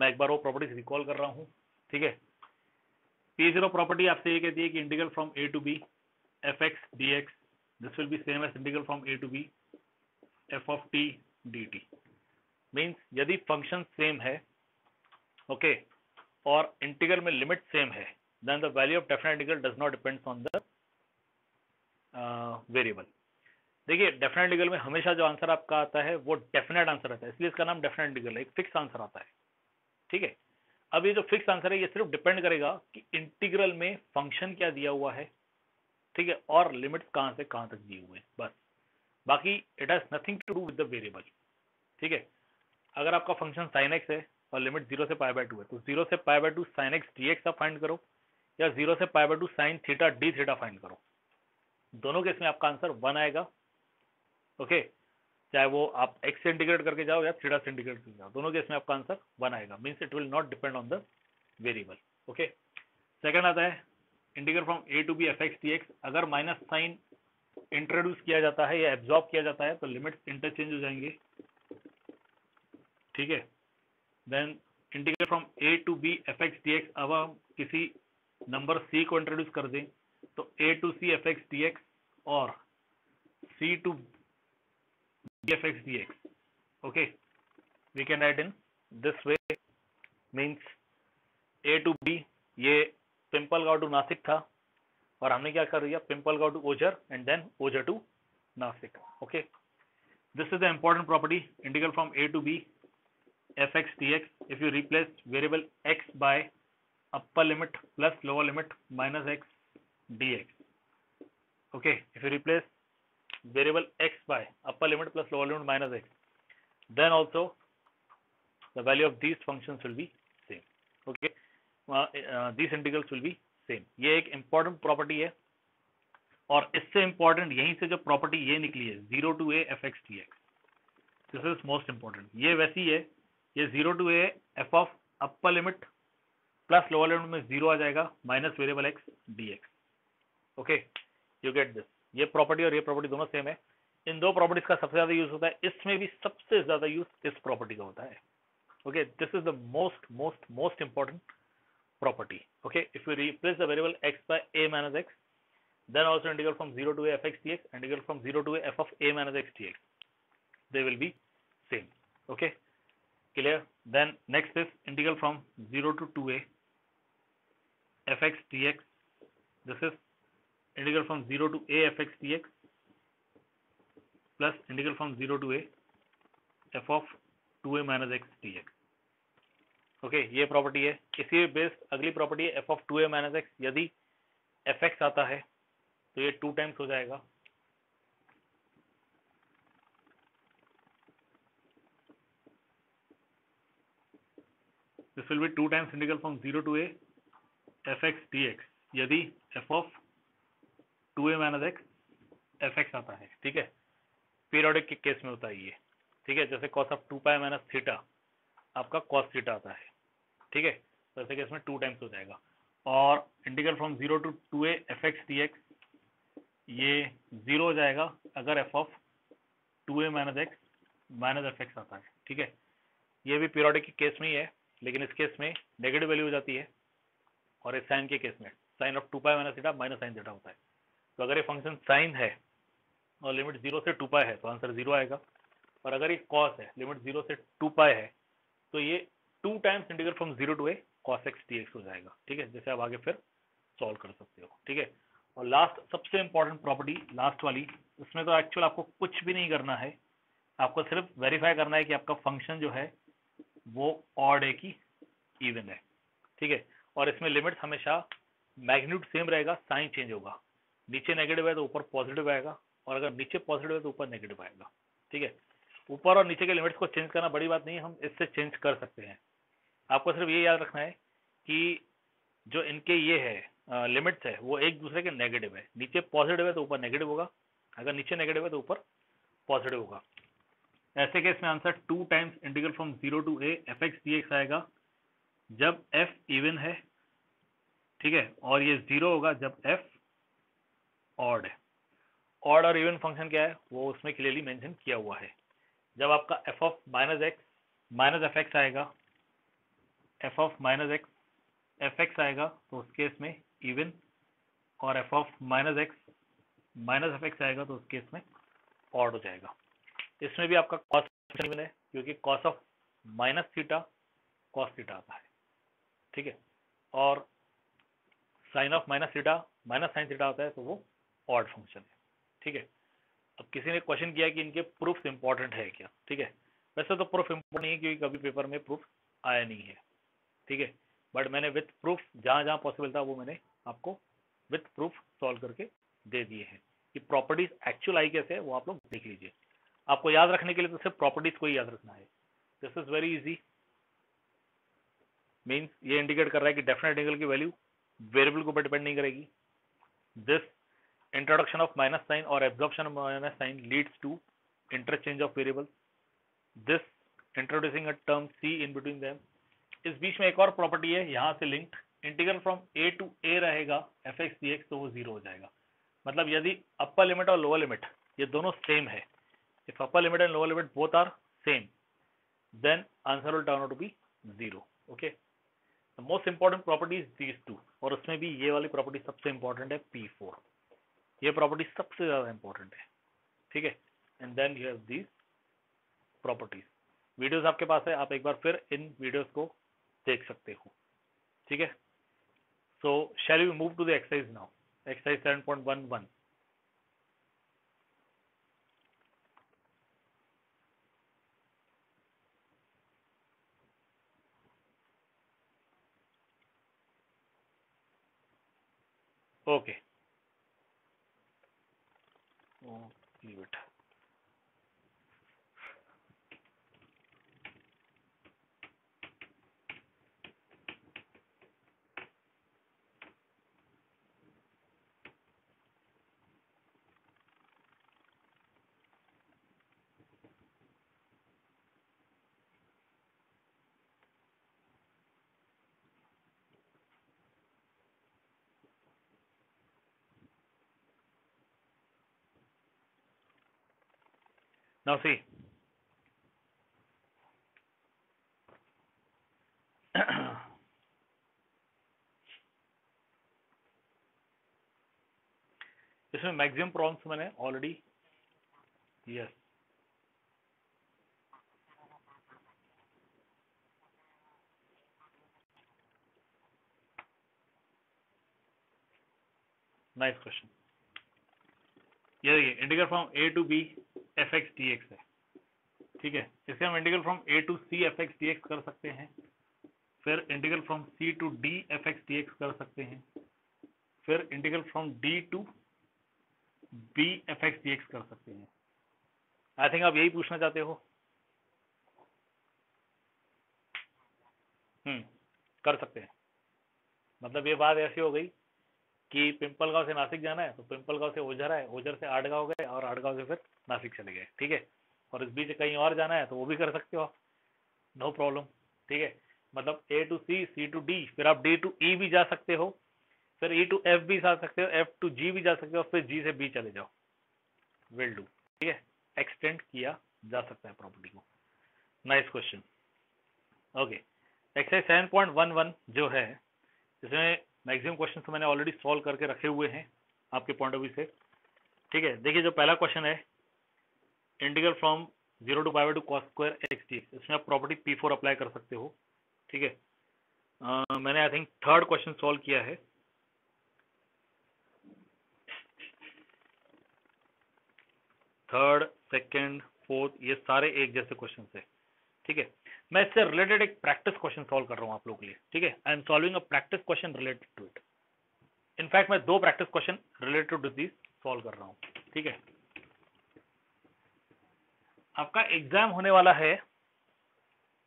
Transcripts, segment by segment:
मैं एक बार वो प्रॉपर्टीज रिकॉल कर रहा हूँ, ठीक है। P0 प्रॉपर्टी आपसे ये कहती है कि integral from a to b f x d x this will be same as integral from a to b f of t dt। Means यदि फंक्शन सेम है, ओके, और इंटीग्रल में लिमिट सेम है, then the value of definite integral does not depends on the variable. देखिए definite integral में हमेशा जो answer आपका आता है वो डेफिनेट आंसर आता है, इसलिए इसका नाम डेफिनेट इंटीग्रल है, एक फिक्स आंसर आता है, ठीक है। अब ये जो फिक्स आंसर है ये सिर्फ डिपेंड करेगा कि इंटीग्रल में फंक्शन क्या दिया हुआ है, ठीक है, और लिमिट्स कहां से कहां तक दिए हुए हैं, बस। बाकी it has nothing to do with the variable, ठीक है। अगर आपका फंक्शन sin x है और लिमिट 0 से π/2 है, तो 0 से π/2 sin x dx आप फाइंड करो, या 0 से π/2 sin theta d theta find करो। दोनों केस में आपका आंसर 1 आएगा, ओके। चाहे वो आप x से इंटीग्रेट करके जाओ या थीटा से इंटीग्रेट करके जाओ, दोनों केस में आपका आंसर 1 आएगा। Means it will not depend on the variable, okay. Second आता है integral from a to b f x dx। अगर माइनस साइन इंट्रोड्यूस किया जाता है या एब्जॉर्ब किया जाता है तो लिमिट्स इंटरचेंज हो जाएंगे, ठीक है। Then integral from a to b f x dx। अब हम किसी नंबर c को इंट्रोड्यूस कर दें तो a to c f x dx और c to b f x dx, okay. We can write in this way, means a to b, ये Pimpalgaon to Nashik था और हमने क्या कर दिया, Pimpalgaon to Ojhar and then Ojhar to Nashik, okay. This is the important property, integral from a to b f x dx if you replace variable x by upper limit plus lower limit minus x dx, okay, if you replace variable x by upper limit plus lower limit minus x, then also the value of these functions will be same, okay, these integrals will be same। ये एक important property है और इससे important यहीं से जो property ये निकली है 0 to a f x dx, this is most important। ये वैसी है, ये 0 to a f of upper limit plus lower limit में 0 आ जाएगा minus variable x dx, okay, you get this. ये प्रॉपर्टी और ये प्रॉपर्टी दोनों सेम है। इन दो प्रॉपर्टीज का सबसे ज्यादा यूज होता है, इसमें भी सबसे ज्यादा यूज इस प्रॉपर्टी का होता है, okay. This is the most most most important property, okay. If you replace the variable x by a minus x, then also integral from 0 to a f x dx, integral from 0 to a f of a minus x dx, they will be same, okay, clear। then next is integral from 0 to 2a f x dx, this is integral from 0 to a f x dx plus integral from 0 to a f of 2a minus x dx, okay। ये property है। इसी based अगली property है f of 2a minus x। यदि f x आता है तो ये 2 टाइम्स हो जाएगा, this will be 2 times integral from 0 to a f x dx यदि f of 2a minus x f x आता है, ठीक है। पीरियोडिक के केस में होता है ये, ठीक है। जैसे cos of 2 pi minus theta आपका cos थीटा आता है, ठीक है, तो ऐसे केस में 2 टाइम्स हो जाएगा। और integral from 0 to 2a f x dx ये 0 हो जाएगा अगर f of 2a minus x minus f x आता है, ठीक है। ये भी पीरियोडिक के केस में ही है, लेकिन इस केस में नेगेटिव वैल्यू हो जाती है और इस साइन के केस में sine of 2 pi minus theta minus sine theta होता है। तो अगर ये फंक्शन साइन है और लिमिट 0 से 2 पाई है तो आंसर 0 आएगा, और अगर ये कॉस है लिमिट 0 से 2 पाई है तो ये 2 times integral from 0 to a cos x dx हो जाएगा, ठीक है। जैसे आप आगे फिर सॉल्व कर सकते हो, ठीक है। और लास्ट सबसे इंपॉर्टेंट प्रॉपर्टी लास्ट वाली, इसमें तो एक्चुअल आपको कुछ भी नहीं करना है, आपको सिर्फ वेरीफाई करना है कि आपका फंक्शन जो है वो ऑड है कि इवन है, ठीक है। और इसमें लिमिट्स हमेशा मैग्नीट्यूड सेम रहेगा, साइन चेंज होगा। नीचे नेगेटिव है तो ऊपर पॉजिटिव आएगा, और अगर नीचे पॉजिटिव है तो ऊपर नेगेटिव आएगा, ठीक है। ऊपर और नीचे के लिमिट्स को चेंज करना बड़ी बात नहीं है, हम इससे चेंज कर सकते हैं। आपको सिर्फ ये याद रखना है कि जो इनके ये है लिमिट्स है वो एक दूसरे के नेगेटिव है। नीचे पॉजिटिव है तो ऊपर नेगेटिव होगा, अगर नीचे नेगेटिव है तो ऊपर पॉजिटिव होगा। ऐसे केस में answer 2 times integral from 0 to a f x dx आएगा जब f इवन है, ठीक है, और ये 0 होगा जब f ऑड है। ऑड और इवन फंक्शन क्या है वो उसमें क्लियरली मेंशन किया हुआ है। जब आपका f of minus x minus f x आएगा, f of minus x f x आएगा तो उस केस में इवन, और f of minus x minus f x आएगा तो उस केस में ऑड हो जाएगा। इसमें भी आपका कॉस इवन है क्योंकि cos of minus theta cos theta आता है, ठीक है, और sine of minus theta minus sine theta आता है तो वो ऑड फंक्शन है, ठीक है। अब किसी ने क्वेश्चन किया कि इनके प्रूफ इंपॉर्टेंट है क्या, ठीक है। वैसे तो प्रूफ इंपॉर्टेंट नहीं है क्योंकि कभी पेपर में प्रूफ आया नहीं है, ठीक है, बट मैंने विथ प्रूफ जहां जहां पॉसिबल था वो मैंने आपको विथ प्रूफ सॉल्व करके दे दिए हैं। कि प्रॉपर्टीज एक्चुअल आई कैसे है वो आप लोग देख लीजिए। आपको याद रखने के लिए तो सिर्फ प्रॉपर्टीज को ही याद रखना है। This is very easy. Means ये इंडिकेट कर रहा है कि डेफिनेट एंगल की वैल्यू वेरिएबल के ऊपर डिपेंड नहीं करेगी। This introduction of minus sign और absorption of minus sign leads to interchange of variable. This introducing a term c in between them. इस बीच में एक और प्रॉपर्टी है यहाँ से linked, integral from a to a रहेगा एफ एक्स डी एक्स तो वो जीरो हो जाएगा। मतलब यदि अपर लिमिट और लोअर लिमिट ये दोनों सेम है, if upper limit and lower limit both are same, then answer will turn out to be zero. Okay, the most important property is these two, और उसमें भी ये वाली प्रॉपर्टी सबसे इंपॉर्टेंट है P4। ये प्रॉपर्टी सबसे ज्यादा इंपॉर्टेंट है, ठीक है। And then you have these properties. Videos आपके पास है, आप एक बार फिर इन वीडियोस को देख सकते हो, ठीक है। So shall we move to the exercise now, exercise 7.11। Okay, leave it. Now see, इसमें मैक्सिमम प्रॉब्लम्स मैंने ऑलरेडी, यस, नाइस क्वेश्चन। ये देखिए integral from a to b f x d x है, ठीक है। इसे हम integral from a to c f x d x कर सकते हैं, फिर integral from c to d f x d x कर सकते हैं, फिर integral from d to b f x d x कर सकते हैं। आई थिंक आप यही पूछना चाहते हो। कर सकते हैं। मतलब ये बात ऐसी हो गई कि पिंपलगांव से नासिक जाना है तो पिंपलगांव से ओझर है, ओझर से आड़गांव गए और आड़गांव से फिर नासिक चले गए, ठीक है। और इस बीच कहीं और जाना है तो वो भी कर सकते हो आप, नो प्रॉब्लम, ठीक है। मतलब a to c, c to d, फिर आप डी टू ई भी जा सकते हो, फिर ई टू एफ भी जा सकते हो, एफ टू जी भी जा सकते हो, फिर जी से बी चले जाओ, विल डू, ठीक है। एक्सटेंड किया जा सकता है प्रॉपर्टी को। Nice question. ओके, एक्सरसाइज 7.11 जो है इसमें मैक्सिमम क्वेश्चन तो मैंने ऑलरेडी सॉल्व करके रखे हुए हैं आपके पॉइंट ऑफ व्यू से, ठीक है। देखिए जो पहला क्वेश्चन है integral from 0 to pi by 2 cos square x d, इसमें आप प्रॉपर्टी P4 अप्लाई कर सकते हो, ठीक है। मैंने I think third question solve किया है, थर्ड, सेकंड, फोर्थ, ये सारे एक जैसे क्वेश्चन है, ठीक है। मैं इससे रिलेटेड एक प्रैक्टिस क्वेश्चन सॉल्व कर रहा हूँ आप लोगों के लिए, ठीक है। I am solving a practice question related to it. In fact मैं दो practice question related to this solve कर रहा हूँ, ठीक है। आपका एग्जाम होने वाला है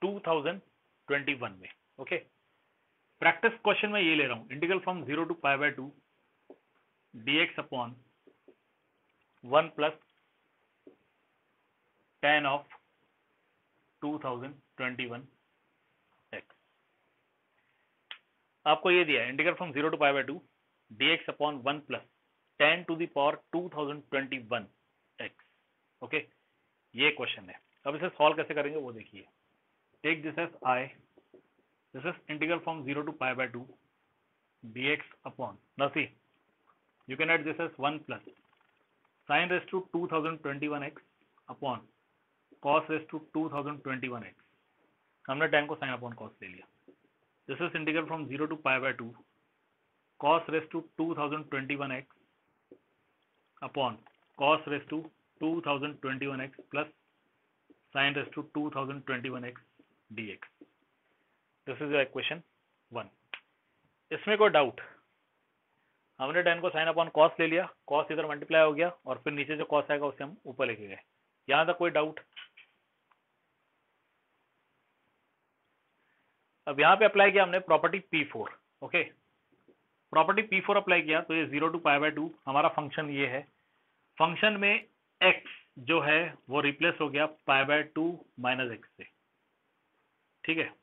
2021 में, ओके। प्रैक्टिस क्वेश्चन में ये ले रहा हूँ, integral from 0 to pi by 2 dx upon 1 plus tan of 2021 x। आपको ये दिया है integral from 0 to pi by 2 dx upon 1 plus tan to the power 2021 x, okay. ये क्वेश्चन है। अब इसे सॉल्व कैसे करेंगे वो देखिए। Take this as I, This is integral from 0 to pi by 2 dx upon, now see, you can write this as 1 plus sin raised to 2021x upon cos raised to 2021x. हमने tan को sin upon cos ले लिया. This is integral from 0 to pi by 2 cos raised to 2021x upon cos raised to 2021x plus sin raised to 2021x dx. This is your equation 1. इसमें कोई doubt? हमने tan को sin upon cos ले लिया, cos इधर multiply हो गया और फिर नीचे जो cos आएगा उसे हम ऊपर लेके गए. यहां तक कोई डाउट? अब यहाँ पे अप्लाई किया हमने property P4. Okay, property P4 apply किया तो ये 0 टू पाई बाय 2 हमारा फंक्शन ये है. फंक्शन में x जो है वो रिप्लेस हो गया पाई बाय 2 माइनस एक्स से. ठीक है,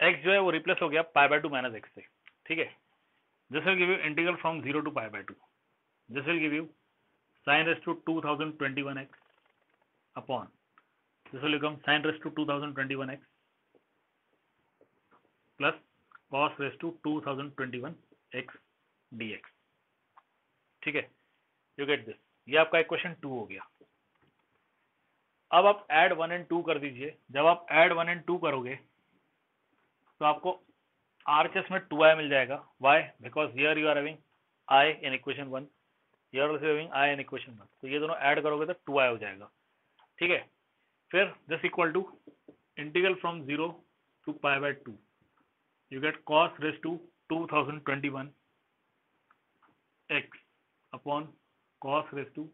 x जो है वो रिप्लेस हो गया पाई बाय 2 माइनस एक्स से. ठीक है, this will give you integral from 0 to pi by 2. This will give you sin raised to 2021x upon, this will become sin raised to 2021x plus cos raised to 2021x dx. ठीक है, you get this. ये आपका equation 2 हो गया. अब आप add 1 and 2 कर दीजिए. जब आप ऐड 1 एंड 2 करोगे तो आपको RHS में 2i मिल जाएगा. Why? Because here you are having i in equation 1, here also having i in equation 1. तो ये दोनों ऐड करोगे तो 2i हो जाएगा. ठीक है, फिर this equal to integral from 0 to pi by 2 you get cos raise to 2021 x upon cos raise to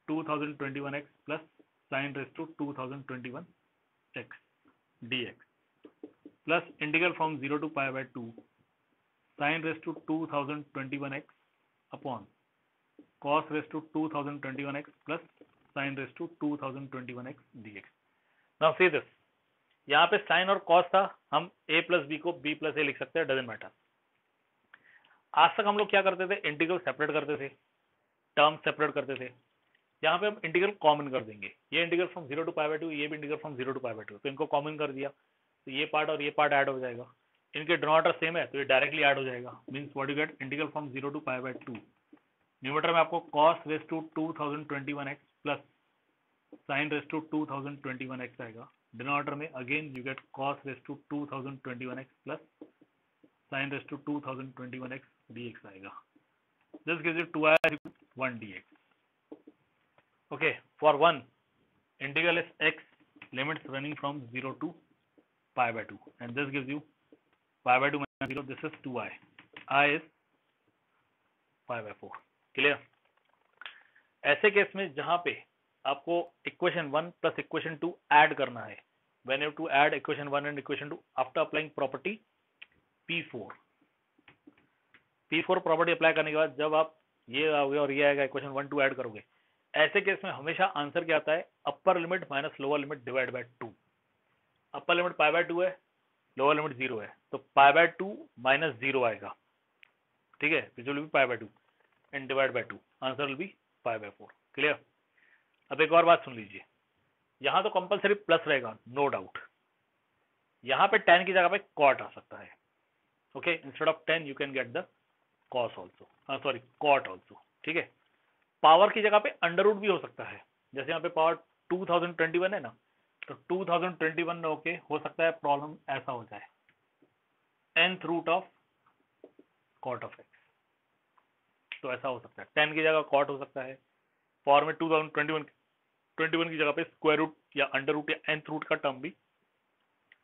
2021 x plus sin raise to 2021 x dx plus integral from 0 to pi by 2 sin raised to 2021x upon cos raised to 2021x plus sin raised to 2021x dx. Now see this, यहाँ पे sin और cos था, हम a plus b को b plus a लिख सकते हैं, doesn't matter. आज तक हम लोग क्या करते थे? इंटीग्रल सेपरेट करते थे, टर्म सेपरेट करते थे. यहाँ पे हम इंटीग्रल कॉमन कर देंगे. ये integral from 0 to pi by 2, ये भी integral from 0 to pi by 2, तो इनको कॉमन कर दिया तो ये पार्ट और ये पार्ट ऐड हो जाएगा. इनके डिनोमिनेटर सेम है तो ये डायरेक्टली ऐड हो जाएगा. Means what you get, integral from 0 to pi by 2, numerator में आपको cos raise to 2021x plus sin raise to 2021x आएगा. डिनोमिनेटर में again you get cos raise to 2021x plus sin raise to 2021x dx आएगा. This gives you 2i 1 dx. Okay, for 1 integral is x, limits running from 0 to pi by 2, and this gives you pi by 2 minus 0. This is 2i. I is pi by 4. Clear? ऐसे case में जहां पे आपको equation 1 plus equation 2 add करना है, when you have to add equation 1 and equation 2 after applying property P4. P4 property apply करने के बाद जब आप ये आओगे और ये आएगा इक्वेशन 1 2 ऐड करोगे, ऐसे केस में हमेशा आंसर क्या आता है? Upper limit minus lower limit divide by 2. Upper limit pi by 2 है, लोअर लिमिट 0 है, तो पाई बाय 2 माइनस 0 आएगा. ठीक है, which will be pi by 2 and divide by 2, answer will be pi by 4. Clear? अब एक और बात सुन लीजिए, यहाँ तो कंपलसरी प्लस रहेगा, नो डाउट. यहाँ पे tan की जगह पे cot आ सकता है. Okay, instead of 10 you can get the cos also, sorry cot also. ठीक है, पावर की जगह पे अंडर रूट भी हो सकता है. जैसे यहाँ पे पावर 2021 है ना, तो 2021 ओके हो सकता है प्रॉब्लम ऐसा हो जाए nth root of cot of x, तो ऐसा हो सकता है. 10 की जगह cot हो सकता है. पावर में 2021 की जगह पे स्क्वायर रूट या अंडर रूट या nth रूट का टर्म भी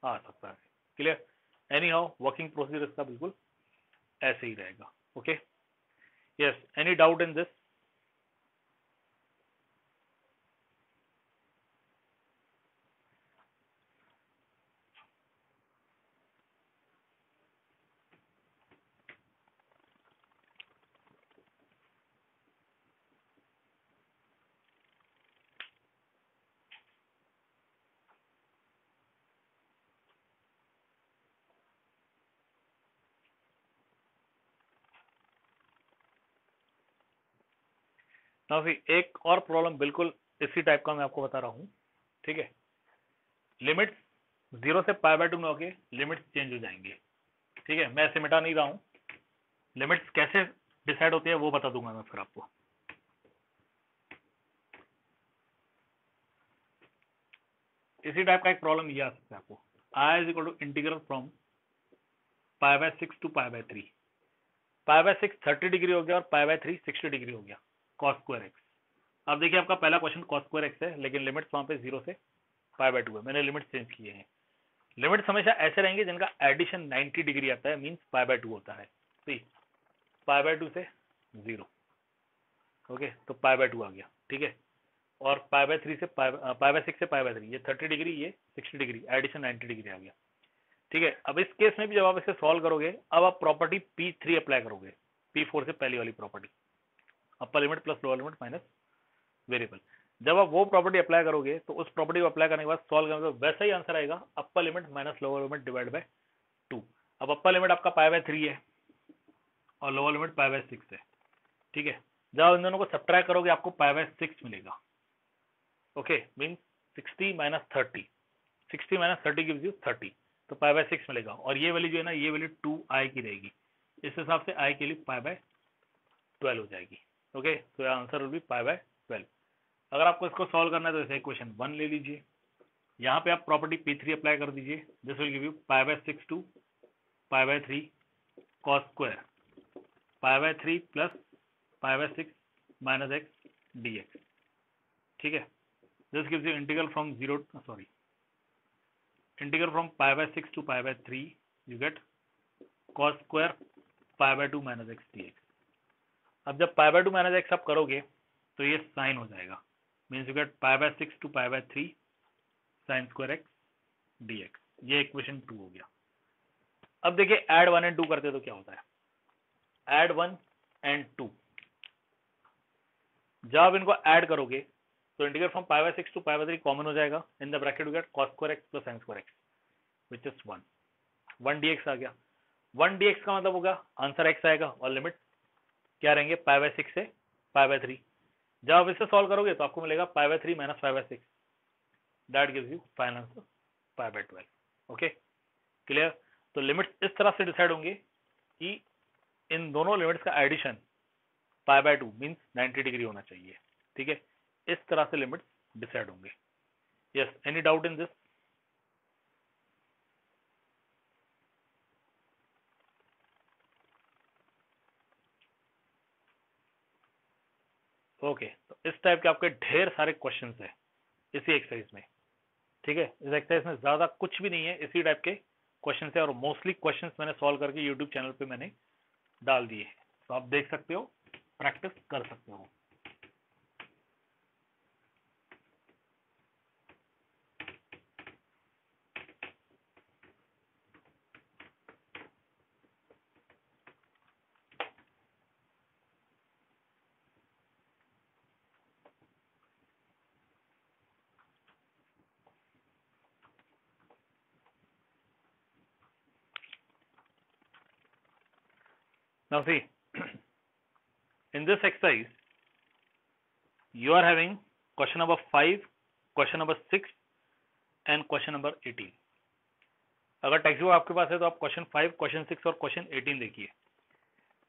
आ सकता है. Clear? Any how working procedure इसका बिल्कुल ऐसे ही रहेगा. Okay, yes, any doubt in this? ना फिर एक और प्रॉब्लम बिल्कुल इसी टाइप का मैं आपको बता रहा हूँ, ठीक है। लिमिट्स 0 से π/2 में होके लिमिट्स चेंज हो जाएंगे, ठीक है। मैं ऐसे मिटा नहीं रहा हूँ, लिमिट्स कैसे डिसाइड होती है वो बता दूंगा मैं फिर आपको। इसी टाइप का एक प्रॉब्लम ये आ सकता है आपको, I is equal to integral from π/6 to π/3। π/6 30 degree हो गया और π/3 60 डिग्री हो गया, cos स्क्वायर एक्स। अब देखिए आपका पहला क्वेश्चन cos स्क्वायर एक्स है, लेकिन लिमिट्स वहां पे 0 से π/2 है, मैंने लिमिट्स चेंज किए हैं। लिमिट्स हमेशा ऐसे रहेंगे जिनका एडिशन 90 डिग्री आता है, मींस π/2 होता है। सी π/2 से 0, ओके, तो π/2 आ गया, ठीक है। और π/3 से π/6 से π/3, ये 30 डिग्री, ये 60 डिग्री, एडिशन 90 डिग्री आ गया, ठीक है। अब इस केस में भी जब आप इसे सॉल्व करोगे, अब आप प्रॉपर्टी P3 अप्लाई करोगे, P4 से पहली वाली प्रॉपर्टी, अपर limit plus lower limit minus variable. जब आप वो प्रॉपर्टी अप्लाई करोगे तो उस प्रॉपर्टी को अप्लाई करने के बाद सॉल्व करोगे तो वैसा ही आंसर आएगा, upper limit minus lower limit divide by 2। अब अपर लिमिट आपका π/3 है और लोअर लिमिट π/6 है, ठीक है। जब इन दोनों को सब्ट्रैक्ट करोगे आपको π/6 मिलेगा, okay, mean 60 minus 30, 60 minus 30 gives you 30, तो π/6 मिलेगा। और ये वाली जो है ना, ये वाली 2i की रहेगी, इस हिसाब से i के लिए π/12 हो जाएगी, ओके। तो आंसर विल बी π/12। अगर आपको इसको सॉल्व करना है तो इसे इक्वेशन 1 ले लीजिए, यहाँ पे आप प्रॉपर्टी P3 अप्लाई कर दीजिए, this will give you π/6 to π/3 cos square π/3 plus π/6 minus x dx, ठीक है। This gives you integral from integral from π/6 to π/3 you get cos square π/2 minus x dx। अब जब π/2 माइनस x आप करोगे तो ये साइन हो जाएगा, means you get π/6 to π/3 sine square x dx। ये इक्वेशन 2 हो गया। अब देखिए ऐड 1 एंड 2 करते तो क्या होता है, ऐड 1 एंड 2, जब इनको ऐड करोगे तो इंटीग्रल फ्रॉम π/6 टू π/3 कॉमन हो जाएगा, in the bracket you get cos square x plus sin square x which is 1 dx आ गया। 1 dx का मतलब होगा आंसर x आएगा और लिमिट क्या रहेंगे, π/6 से π/3। जब आप इसे सॉल्व करोगे तो आपको मिलेगा π/3 minus π/6, that gives you final answer π/12, okay, clear. तो लिमिट्स इस तरह से डिसाइड होंगे कि इन दोनों लिमिट्स का एडिशन π/2 मींस 90 डिग्री होना चाहिए, ठीक है। इस तरह से लिमिट्स डिसाइड होंगे। Yes, any doubt in this? Okay, तो इस टाइप के आपके ढेर सारे क्वेश्चंस है इसी एक्सरसाइज में, ठीक है। इस एक्सरसाइज में ज्यादा कुछ भी नहीं है, इसी टाइप के क्वेश्चन है और मोस्टली क्वेश्चंस मैंने सॉल्व करके यूट्यूब चैनल पे मैंने डाल दिए हैं, तो आप देख सकते हो, प्रैक्टिस कर सकते हो। Now see, in this exercise, you are having question number 5, question number 6 and question number 18. अगर टेक्स्ट बुक आपके पास है तो आप क्वेश्चन 5, क्वेश्चन 6 और क्वेश्चन 18 देखिए।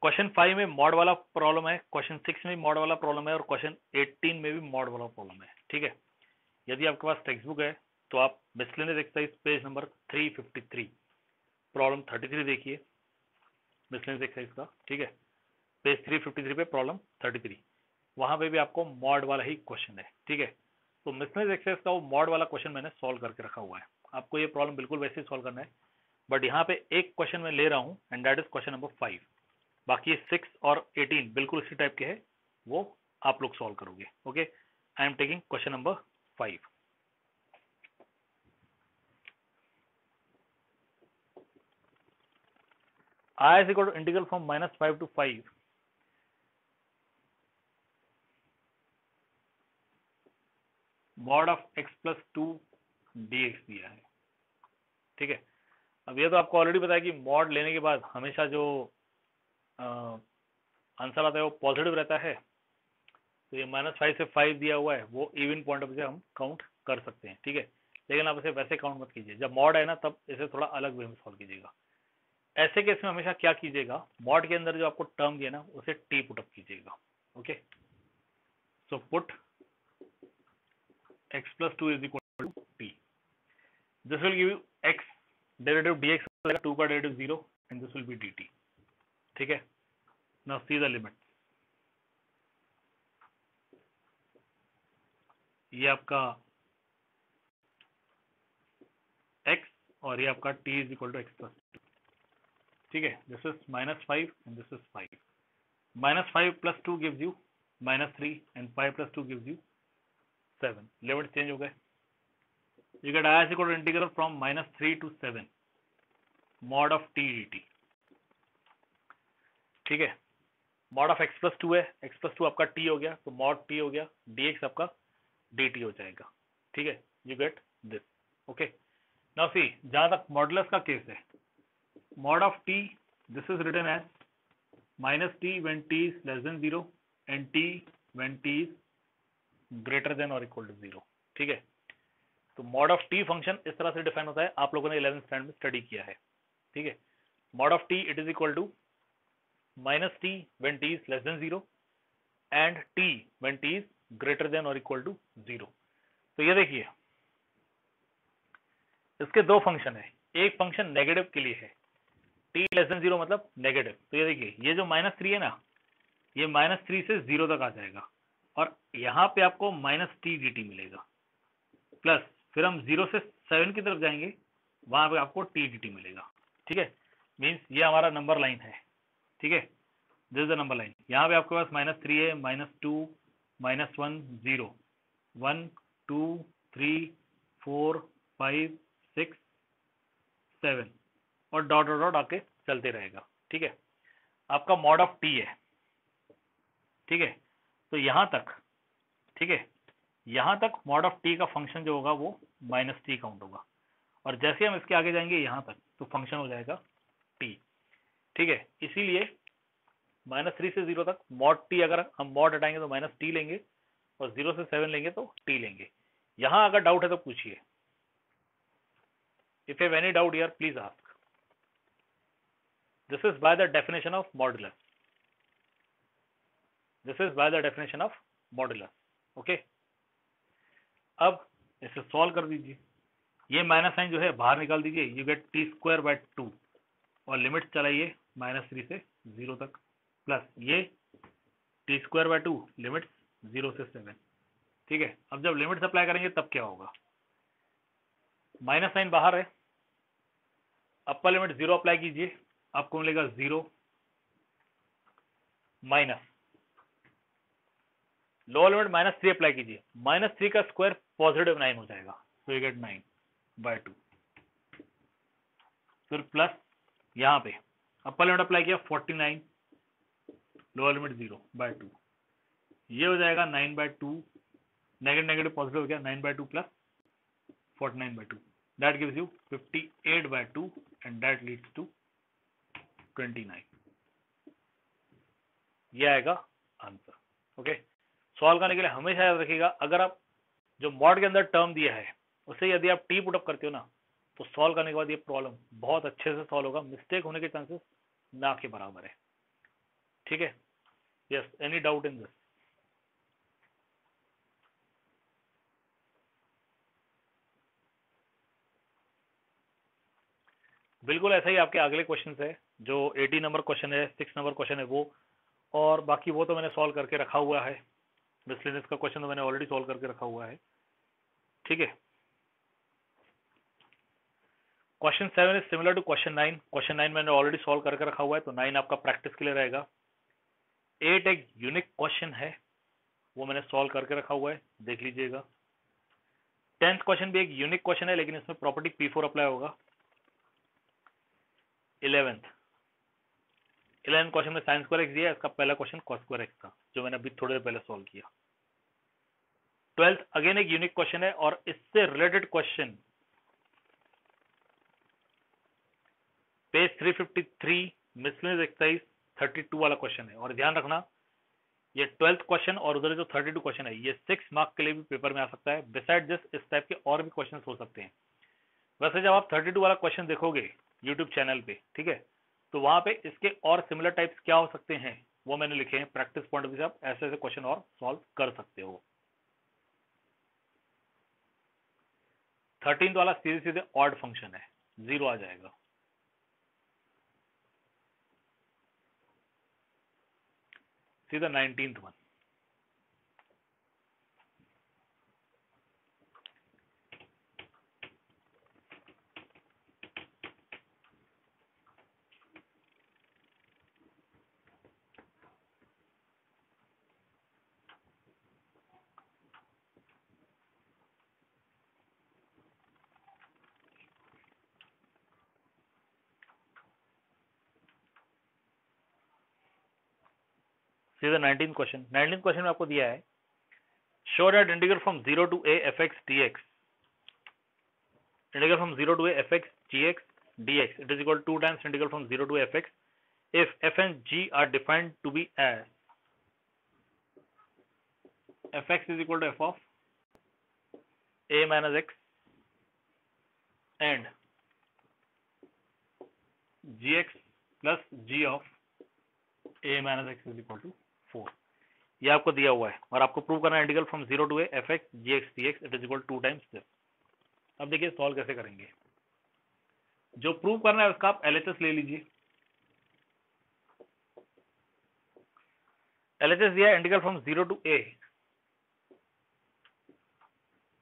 क्वेश्चन 5 में मॉड वाला प्रॉब्लम है, क्वेश्चन 6 में मॉड वाला प्रॉब्लम है और क्वेश्चन 18 में भी मॉड वाला प्रॉब्लम है, ठीक है। यदि आपके पास टेक्स्ट बुक है तो आप miscellaneous exercise page number 353 problem 33 देखिए, मिसलेनियस एक्सरसाइज का, ठीक है। पेज 353 पे प्रॉब्लम 33, वहां पे भी आपको मॉड वाला ही क्वेश्चन है, ठीक है। तो मिसलेनियस एक्सरसाइज का वो मॉड वाला क्वेश्चन मैंने सॉल्व करके रखा हुआ है, आपको ये प्रॉब्लम बिल्कुल वैसे ही सॉल्व करना है, बट यहाँ पे एक क्वेश्चन मैं ले रहा हूँ and that is question number 5। बाकी 6 और 18 बिल्कुल इसी टाइप के है, वो आप लोग सॉल्व करोगे, okay. I am taking question number 5। I is equal to integral from -5 to 5 mod of x plus 2 dx दिया है, ठीक है। अब ये तो आपको ऑलरेडी पता है कि मॉड लेने के बाद हमेशा जो आंसर आता है वो पॉजिटिव रहता है, तो ये -5 से 5 दिया हुआ है, वो इवन पॉइंट ऑफ से हम काउंट कर सकते हैं, ठीक है। लेकिन आप इसे वैसे काउंट मत कीजिए, जब मॉड है ना तब इसे थोड़ा अलग वे में सॉल्व कीजिएगा। ऐसे केस में हमेशा क्या कीजिएगा, मॉड के अंदर जो आपको टर्म दिया ना उसे टी पुटअप कीजिएगा। Okay, so put x plus 2 is equal to t. This will give you x derivative dx हो जाएगा 2 का derivative 0 and this will be dt, ठीक है। Now see the limit, ये आपका x और ये आपका t is equal to x plus 2, ठीक है। This is -5 and this is 5. -5 plus 2 gives you -3 and 5 plus 2 gives you 7. Limit change हो गए। You get I is equal to integral from -3 to 7 mod of t dt, ठीक है। mod of x plus 2 है, x plus 2 आपका t हो गया, तो mod t हो गया, dx आपका dt हो जाएगा, ठीक है। You get this, okay. Now see, जहां तक मॉडुलस का केस है, mod of t, this is written as -t when t is less than 0 and t when t is greater than or equal to 0, ठीक है। तो mod of t function इस तरह से डिफाइन होता है, आप लोगों ने 11th स्टैंडर्ड में स्टडी किया है, ठीक है। mod of t it is equal to -t when t is less than 0 and t when t is greater than or equal to 0। तो ये देखिए, इसके दो फंक्शन है, एक फंक्शन नेगेटिव के लिए है, t लेस देन 0 मतलब नेगेटिव। तो ये देखिए, ये जो -3 है ना, ये -3 से 0 तक आ जाएगा और यहाँ पे आपको -t dt मिलेगा, प्लस फिर हम 0 से 7 की तरफ जाएंगे, वहां पे आपको t dt मिलेगा, ठीक है। मींस ये हमारा नंबर लाइन है, ठीक है। This is the number line. यहाँ पे आपके पास -3 है, -2, -1, 0, 1, 2, 3, 4, 5, 6, 7 और डॉट डॉट डॉट आके चलते रहेगा, ठीक है। आपका मॉड ऑफ टी है, ठीक है। तो यहां तक, ठीक है, यहां तक मॉड ऑफ टी का फंक्शन जो होगा वो -t काउंट होगा, और जैसे हम इसके आगे जाएंगे यहां तक तो फंक्शन हो जाएगा t, ठीक है। इसीलिए -3 से 0 तक मॉड टी, अगर हम मॉड हटाएंगे तो -t लेंगे और 0 से 7 लेंगे तो t लेंगे। यहां अगर डाउट है तो पूछिए, if you have any doubt here please ask. This is by the definition of modulus, this is by the definition of modulus, okay. अब इसे सॉल्व कर दीजिए, ये माइनस साइन जो है बाहर निकाल दीजिए, यू गेट t²/2 और लिमिट चलाइए -3 से 0 तक, प्लस ये t²/2 लिमिट 0 से 7, ठीक है। अब जब लिमिट अप्लाई करेंगे तब क्या होगा, माइनस साइन बाहर है, अपर लिमिट 0 अप्लाई कीजिए, आपको मिलेगा 0 माइनस लोअर लिमिट -3 अप्लाई कीजिए, -3 का स्क्वायर पॉजिटिव 9 हो जाएगा, तो यू गेट 9/2, फिर प्लस यहाँ पे अपर लिमिट अप्लाई किया 49, लोअर लिमिट 0/2, ये हो जाएगा 9/2, नेगेटिव नेगेटिव पॉजिटिव हो गया, 9/2 plus 49/2, that gives you 58/2 and that leads to 29। ये आएगा आंसर, ओके। सॉल्व करने के लिए हमेशा याद रखिएगा, अगर आप जो मॉड के अंदर टर्म दिया है उसे यदि आप टी पुटअप करते हो ना, तो सॉल्व करने के बाद ये प्रॉब्लम बहुत अच्छे से सॉल्व होगा, मिस्टेक होने के चांसेस ना के बराबर है, ठीक है। Yes, any doubt in this? बिल्कुल ऐसा ही आपके अगले क्वेश्चन है, जो 80 नंबर क्वेश्चन है, 6 नंबर क्वेश्चन है वो, और बाकी वो तो मैंने सॉल्व करके रखा हुआ है, मिसलेनियस का क्वेश्चन तो मैंने ऑलरेडी सॉल्व करके रखा हुआ है, ठीक है। Question 7 is similar to question 9, question 9 मैंने ऑलरेडी सॉल्व करके रखा हुआ है, तो 9 आपका प्रैक्टिस के लिए रहेगा। 8 एक यूनिक क्वेश्चन है, वो मैंने सॉल्व करके रखा हुआ है, देख लीजिएगा। 10th क्वेश्चन भी एक यूनिक क्वेश्चन है, लेकिन इसमें प्रॉपर्टी P4 अप्लाई होगा। 11th क्वेश्चन में साइन स्क्वायर एक्स दिया, इसका पहला क्वेश्चन कॉस स्क्वायर एक्स था, जो मैंने अभी थोड़ी देर पहले सॉल्व किया। 12th अगेन एक यूनिक क्वेश्चन है, और इससे related question page 353 miscellaneous exercise 32 वाला क्वेश्चन है, और ध्यान रखना ये 12th क्वेश्चन और उधर जो 32 क्वेश्चन है ये 6 मार्क के लिए भी पेपर में आ सकता है। बिसाइड दिस इस टाइप के और भी क्वेश्चन हो सकते हैं। वैसे जब आप 32 वाला क्वेश्चन देखोगे यूट्यूब चैनल पे, ठीक है, तो वहां पे इसके और सिमिलर टाइप्स क्या हो सकते हैं वो मैंने लिखे हैं। प्रैक्टिस पॉइंट ऑफ व्यू से आप ऐसे ऐसे क्वेश्चन और सॉल्व कर सकते हो। 13th वाला सीधे सीधे ऑड फंक्शन है, 0 आ जाएगा। सीधा 19th वन। सीधा 19th क्वेश्चन। 19th क्वेश्चन में आपको दिया है show that integral from 0 to a fx dx, integral from 0 to a fx dx it is equal to 2 times integral from 0 to fx if f and g are defined to be as fx is equal to f of a minus x and gx plus g of a minus x is equal to 4। ये आपको दिया हुआ है और आपको prove करना है integral from 0 to a fx gx dx it is equal 2 times this. अब देखिए सॉल्व कैसे करेंगे। जो प्रूव करना है उसका आप एलएचएस ले लीजिए। एलएचएस दिया है इंटीग्रल फ्रॉम 0 टू a,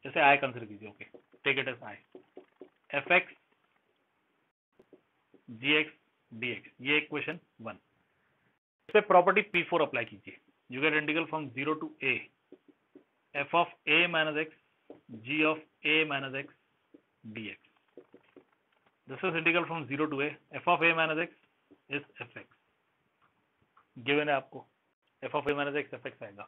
जैसे आई कंसिडर कीजिए। Okay, take it as I fx gx dx, ये इक्वेशन 1। इस पे प्रॉपर्टी P4 अप्लाई कीजिए। You get integral from 0 to a f of a minus x g of a minus x dx। This is integral from 0 to a f of a minus x is fx, given है आपको f of a minus x fx आएगा।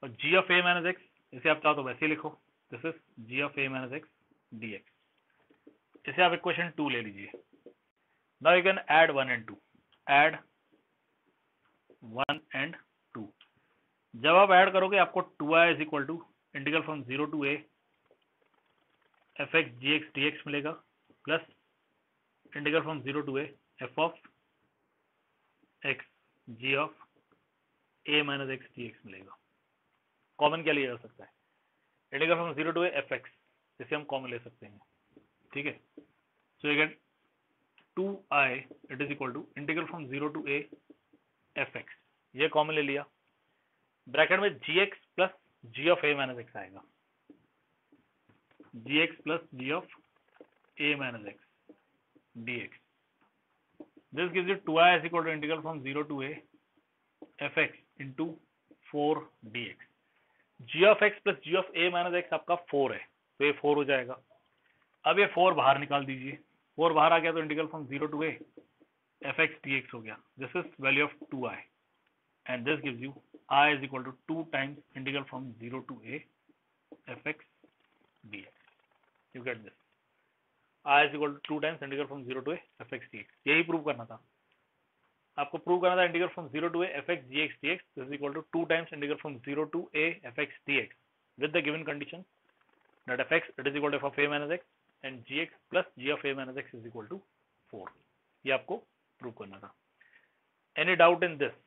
और g of a minus x इसे आप चाहो तो वैसे ही लिखो, this is g of a minus x dx। इसे आप इक्वेशन 2 ले लीजिए। Now you can add 1 and 2, add 1 and 2। जब आप ऐड करोगे आपको 2i is equal to integral from 0 to a fx gx dx मिलेगा plus integral from 0 to a f of x g of a minus x dx मिलेगा। Common क्या लिया जा सकता है? Integral from 0 to a fx, इसे हम common ले सकते हैं, ठीक है। So you get 2i it is equal to integral from 0 to a fx, ये कॉमन ले लिया। ब्रैकेट में gx plus g of a minus x आएगा, gx plus g of a minus x dx। This gives you 2i is equal to integral from 0 to a fx into 4 dx। g of x plus g of a minus x आपका 4 है, तो ये 4 हो जाएगा। अब ये 4 बाहर निकाल दीजिए। 4 बाहर आ गया तो integral from 0 to a fx dx हो गया। This is value of 2i and this gives you I is equal to 2 times integral from 0 to a fx dx। You get this, I is equal to 2 times integral from 0 to a fx dx। यही prove करना था आपको। Prove करना था integral from 0 to a fx gx dx this is equal to 2 times integral from 0 to a fx dx with the given condition that fx it is equal to f of a minus x and gx plus g of a minus x is equal to 4। ये आपको prove करना था। Any doubt in this?